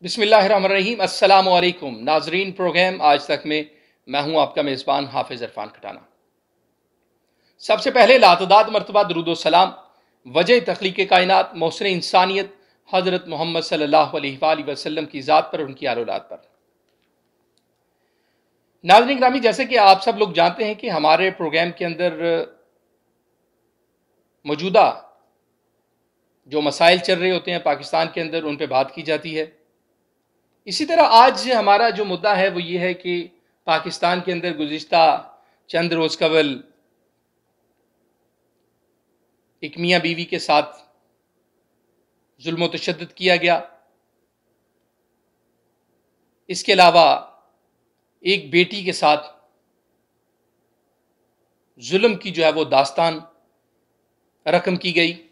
بسم اللہ الرحمن الرحیم۔ السلام علیکم ناظرین، پروگرام آج تک میں ہوں آپ کا میزبان حافظ عرفان کھٹانا۔ سب سے پہلے لاتعداد مرتبہ درود و سلام وجہ تخلیق کائنات محسن انسانیت حضرت محمد صلی اللہ علیہ وآلہ وسلم کی ذات پر اور ان کی آل اولاد پر۔ ناظرین گرامی، جیسے کہ آپ سب لوگ جانتے ہیں کہ ہمارے پروگرام کے اندر موجودہ جو مسائل چل رہے ہوتے ہیں پاکستان کے اندر ان پہ بات کی جاتی ہے۔ اسی طرح آج ہمارا جو مدعا ہے وہ یہ ہے کہ پاکستان کے اندر گزشتہ چند روز قبل ایک میاں بیوی کے ساتھ ظلم و تشدد کیا گیا، اس کے علاوہ ایک بیٹی کے ساتھ ظلم کی جو ہے وہ داستان رقم کی گئی،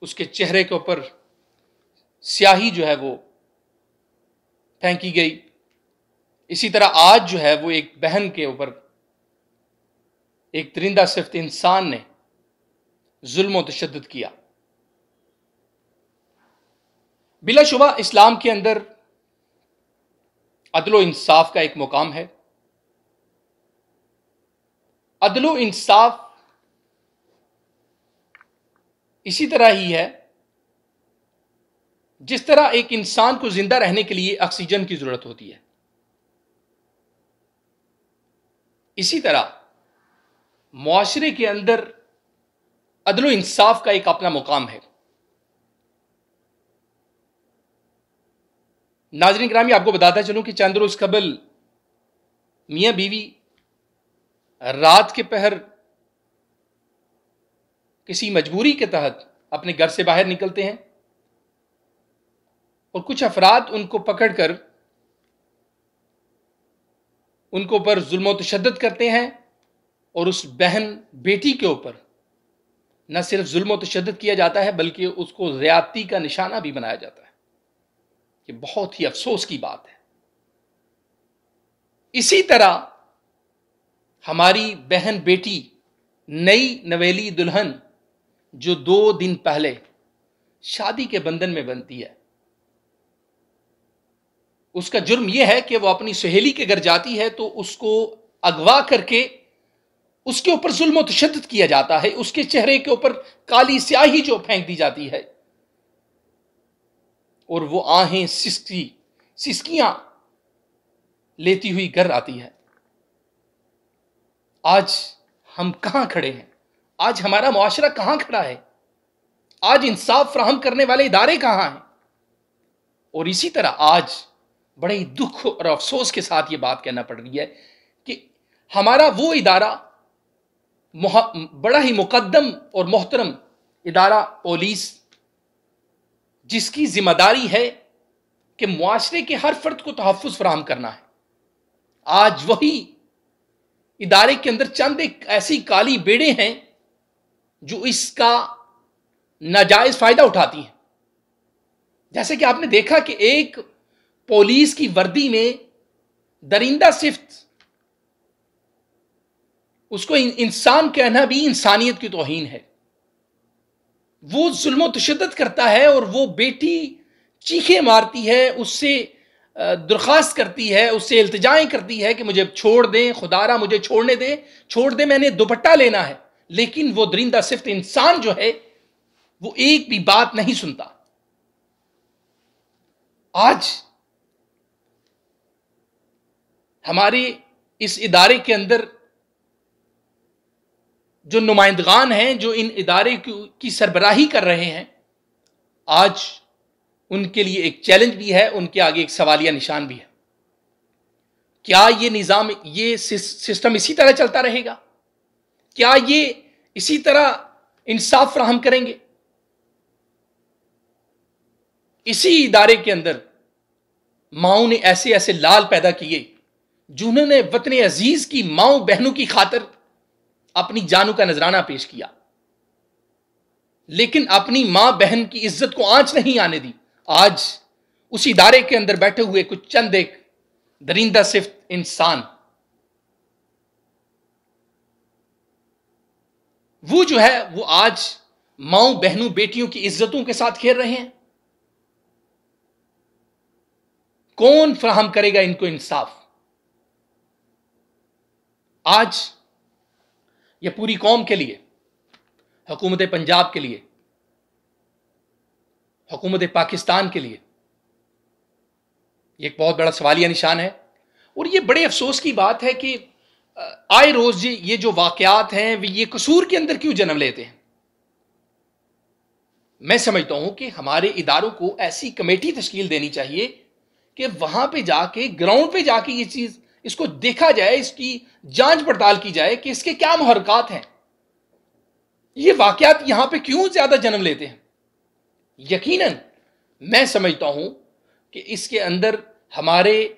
اس کے چہرے کے اوپر سیاہی جو ہے وہ پھینکی گئی۔ اسی طرح آج جو ہے وہ ایک بہن کے اوپر ایک درندہ صفت انسان نے ظلم و تشدد کیا۔ بلا شبہ اسلام کے اندر عدل و انصاف کا ایک مقام ہے۔ عدل و انصاف اسی طرح ہی ہے جس طرح ایک انسان کو زندہ رہنے کے لیے آکسیجن کی ضرورت ہوتی ہے، اسی طرح معاشرے کے اندر عدل و انصاف کا ایک اپنا مقام ہے۔ ناظرین گرامی، آپ کو بتاتا چلوں کہ چند روز قبل میاں بیوی رات کے پہر کسی مجبوری کے تحت اپنے گھر سے باہر نکلتے ہیں اور کچھ افراد ان کو پکڑ کر ان کو پر ظلم و تشدد کرتے ہیں، اور اس بہن بیٹی کے اوپر نہ صرف ظلم و تشدد کیا جاتا ہے بلکہ اس کو زیادتی کا نشانہ بھی بنایا جاتا ہے۔ یہ بہت ہی افسوس کی بات ہے۔ اسی طرح ہماری بہن بیٹی نئی نویلی دلہن جو 2 دن پہلے شادی کے بندھن میں بنتی ہے، اس کا جرم یہ ہے کہ وہ اپنی سہیلی کے گھر جاتی ہے تو اس کو اغوا کر کے اس کے اوپر ظلم و تشدد کیا جاتا ہے، اس کے چہرے کے اوپر کالی سیاہی جو پھینک دی جاتی ہے، اور وہ آہیں سسکیاں لیتی ہوئی گھر آتی ہے۔ آج ہم کہاں کھڑے ہیں؟ آج ہمارا معاشرہ کہاں کھڑا ہے؟ آج انصاف فراہم کرنے والے ادارے کہاں ہیں؟ اور اسی طرح آج بڑے ہی دکھ اور افسوس کے ساتھ یہ بات کہنا پڑ رہی ہے کہ ہمارا وہ ادارہ بڑا ہی مقدم اور محترم ادارہ پولیس، جس کی ذمہ داری ہے کہ معاشرے کے ہر فرد کو تحفظ فراہم کرنا ہے، آج وہی ادارے کے اندر چند ایک ایسی کالی بیڑے ہیں جو اس کا ناجائز فائدہ اٹھاتی ہیں۔ جیسے کہ آپ نے دیکھا کہ ایک پولیس کی وردی میں درندہ صفت، اس کو انسان کہنا بھی انسانیت کی توہین ہے، وہ ظلم و تشدد کرتا ہے اور وہ بیٹی چیخیں مارتی ہے، اس سے درخواست کرتی ہے، اس سے التجائیں کرتی ہے کہ مجھے چھوڑ دیں، خدا را مجھے چھوڑنے دیں، چھوڑ دیں، میں نے دوپٹہ لینا ہے، لیکن وہ درندہ صفت انسان جو ہے وہ ایک بھی بات نہیں سنتا۔ آج ہمارے اس ادارے کے اندر جو نمائندگان ہیں جو ان ادارے کی سربراہی کر رہے ہیں، آج ان کے لیے ایک چیلنج بھی ہے، ان کے آگے ایک سوالیہ نشان بھی ہے۔ کیا یہ نظام، یہ سسٹم اسی طرح چلتا رہے گا؟ کیا یہ اسی طرح انصاف فراہم کریں گے؟ اسی ادارے کے اندر ماؤں نے ایسے ایسے لال پیدا کیے جنہوں نے وطن عزیز کی ماؤں بہنوں کی خاطر اپنی جانوں کا نذرانہ پیش کیا، لیکن اپنی ماں بہن کی عزت کو آنچ نہیں آنے دی۔ آج اس ادارے کے اندر بیٹھے ہوئے کچھ چند ایک درندہ صفت انسان، وہ جو ہے وہ آج ماؤں بہنوں بیٹیوں کی عزتوں کے ساتھ کھیل رہے ہیں۔ کون فراہم کرے گا ان کو انصاف؟ آج یہ پوری قوم کے لیے، حکومت پنجاب کے لیے، حکومت پاکستان کے لیے یہ ایک بہت بڑا سوالیہ نشان ہے۔ اور یہ بڑے افسوس کی بات ہے کہ آئے روز یہ جو واقعات ہیں یہ قصور کے اندر کیوں جنم لیتے ہیں؟ میں سمجھتا ہوں کہ ہمارے اداروں کو ایسی کمیٹی تشکیل دینی چاہیے کہ وہاں پہ جا کے، گراؤنڈ پہ جا کے یہ چیز، اس کو دیکھا جائے، اس کی جانچ پڑتال کی جائے کہ اس کے کیا محرکات ہیں، یہ واقعات یہاں پہ کیوں زیادہ جنم لیتے ہیں۔ یقیناً میں سمجھتا ہوں کہ اس کے اندر ہمارے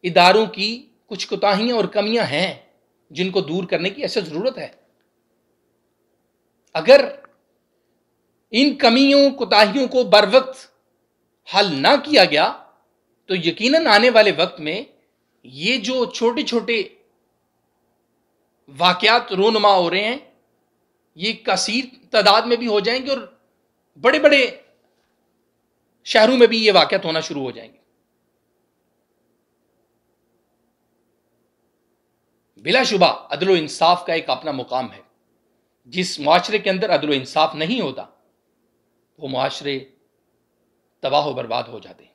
اداروں کی کچھ کوتاہیاں اور کمیاں ہیں جن کو دور کرنے کی ایسا ضرورت ہے۔ اگر ان کمیوں کوتاہیوں کو بر وقت حل نہ کیا گیا تو یقیناً آنے والے وقت میں یہ جو چھوٹے چھوٹے واقعات رونما ہو رہے ہیں یہ کثیر تعداد میں بھی ہو جائیں گے اور بڑے بڑے شہروں میں بھی یہ واقعات ہونا شروع ہو جائیں گے۔ بلا شبہ عدل و انصاف کا ایک اپنا مقام ہے۔ جس معاشرے کے اندر عدل و انصاف نہیں ہوتا وہ معاشرے تباہ و برباد ہو جاتے ہیں۔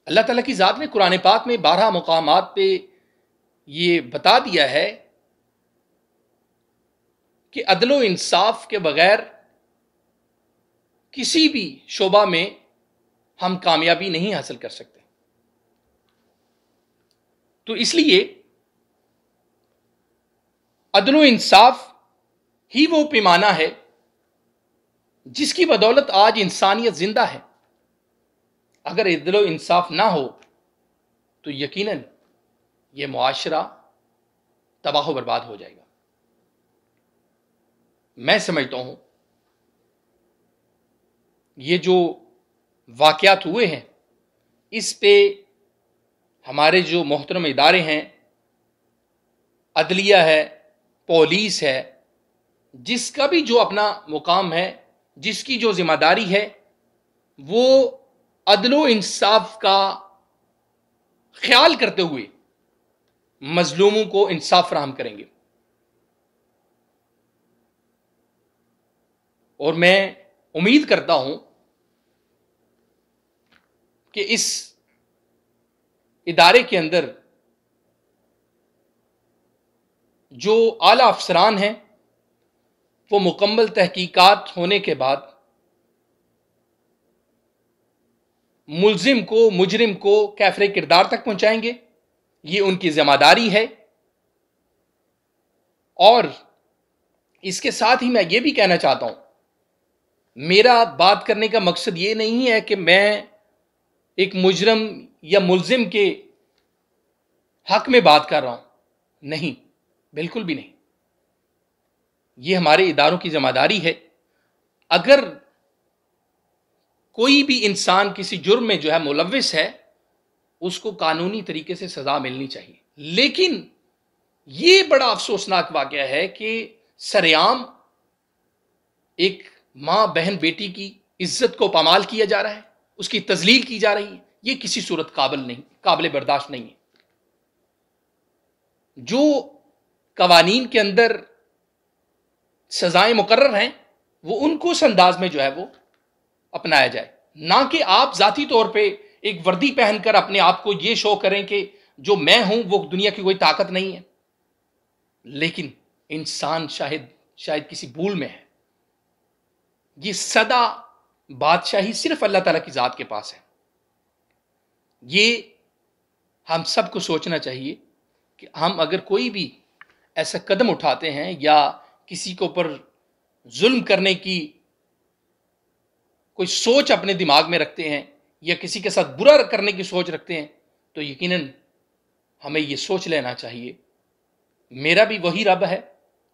اللہ تعالیٰ کی ذات نے قرآن پاک میں 12 مقامات پہ یہ بتا دیا ہے کہ عدل و انصاف کے بغیر کسی بھی شعبہ میں ہم کامیابی نہیں حاصل کر سکتے۔ تو اس لیے عدل و انصاف ہی وہ پیمانہ ہے جس کی بدولت آج انسانیت زندہ ہے۔ اگر عدل و انصاف نہ ہو تو یقیناً یہ معاشرہ تباہ و برباد ہو جائے گا۔ میں سمجھتا ہوں یہ جو واقعات ہوئے ہیں اس پہ ہمارے جو محترم ادارے ہیں، عدلیہ ہے، پولیس ہے، جس کا بھی جو اپنا مقام ہے، جس کی جو ذمہ داری ہے، وہ عدل و انصاف کا خیال کرتے ہوئے مظلوموں کو انصاف فراہم کریں گے۔ اور میں امید کرتا ہوں کہ اس ادارے کے اندر جو اعلیٰ افسران ہیں وہ مکمل تحقیقات ہونے کے بعد ملزم کو، مجرم کو کیفر کردار تک پہنچائیں گے۔ یہ ان کی ذمہ داری ہے۔ اور اس کے ساتھ ہی میں یہ بھی کہنا چاہتا ہوں، میرا بات کرنے کا مقصد یہ نہیں ہے کہ میں ایک مجرم یا ملزم کے حق میں بات کر رہا ہوں، نہیں، بالکل بھی نہیں۔ یہ ہمارے اداروں کی ذمہ داری ہے۔ اگر کوئی بھی انسان کسی جرم میں جو ہے ملوث ہے اس کو قانونی طریقے سے سزا ملنی چاہیے۔ لیکن یہ بڑا افسوسناک واقعہ ہے کہ سرعام ایک ماں، بہن، بیٹی کی عزت کو پامال کیا جا رہا ہے، اس کی تذلیل کی جا رہی ہے۔ یہ کسی صورت قابل برداشت نہیں ہے۔ جو قوانین کے اندر سزائیں مقرر ہیں وہ ان کو اس انداز میں جو ہے وہ اپنایا جائے، نہ کہ آپ ذاتی طور پہ ایک وردی پہن کر اپنے آپ کو یہ شو کریں کہ جو میں ہوں وہ دنیا کی کوئی طاقت نہیں ہے۔ لیکن انسان شاید کسی بھول میں ہے۔ یہ سدا بادشاہی صرف اللہ تعالیٰ کی ذات کے پاس ہے۔ یہ ہم سب کو سوچنا چاہیے کہ ہم اگر کوئی بھی ایسا قدم اٹھاتے ہیں یا کسی کے اوپر ظلم کرنے کی کوئی سوچ اپنے دماغ میں رکھتے ہیں یا کسی کے ساتھ برا کرنے کی سوچ رکھتے ہیں تو یقیناً ہمیں یہ سوچ لینا چاہیے میرا بھی وہی رب ہے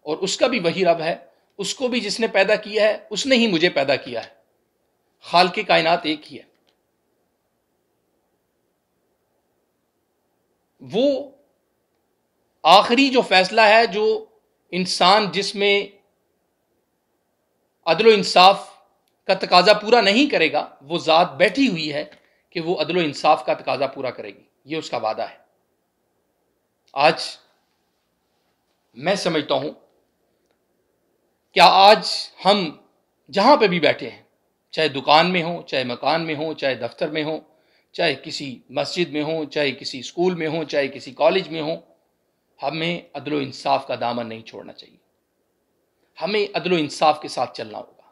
اور اس کا بھی وہی رب ہے، اس کو بھی جس نے پیدا کیا ہے اس نے ہی مجھے پیدا کیا ہے۔ خالق کائنات ایک ہی ہے۔ وہ آخری جو فیصلہ ہے جو انسان جس میں عدل و انصاف کا تقاضا پورا نہیں کرے گا، وہ ذات بیٹھی ہوئی ہے کہ وہ عدل و انصاف کا تقاضا پورا کرے گی، یہ اس کا وعدہ ہے۔ آج میں سمجھتا ہوں کیا آج ہم جہاں پہ بھی بیٹھے ہیں، چاہے دکان میں ہوں، چاہے مکان میں ہوں، چاہے دفتر میں ہوں، چاہے کسی مسجد میں ہوں، چاہے کسی اسکول میں ہوں، چاہے کسی کالج میں ہوں، ہمیں عدل و انصاف کا دامن نہیں چھوڑنا چاہیے۔ ہمیں عدل و انصاف کے ساتھ چلنا ہوگا،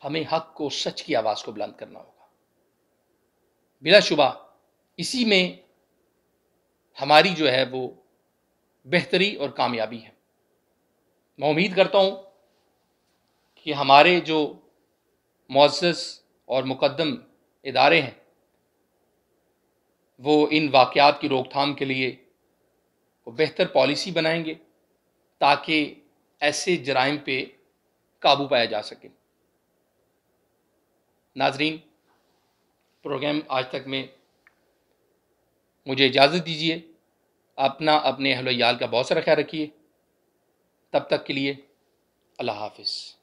ہمیں حق کو، سچ کی آواز کو بلند کرنا ہوگا۔ بلا شبہ اسی میں ہماری جو ہے وہ بہتری اور کامیابی ہے۔ میں امید کرتا ہوں کہ ہمارے جو معزز اور مقدم ادارے ہیں وہ ان واقعات کی روک تھام کے لیے وہ بہتر پالیسی بنائیں گے تاکہ ایسے جرائم پہ قابو پایا جا سکے۔ ناظرین، پروگرام آج تک میں مجھے اجازت دیجیے۔ اپنے اہل و عیال کا بہت سارا خیال رکھیے۔ تب تک کے لیے اللہ حافظ۔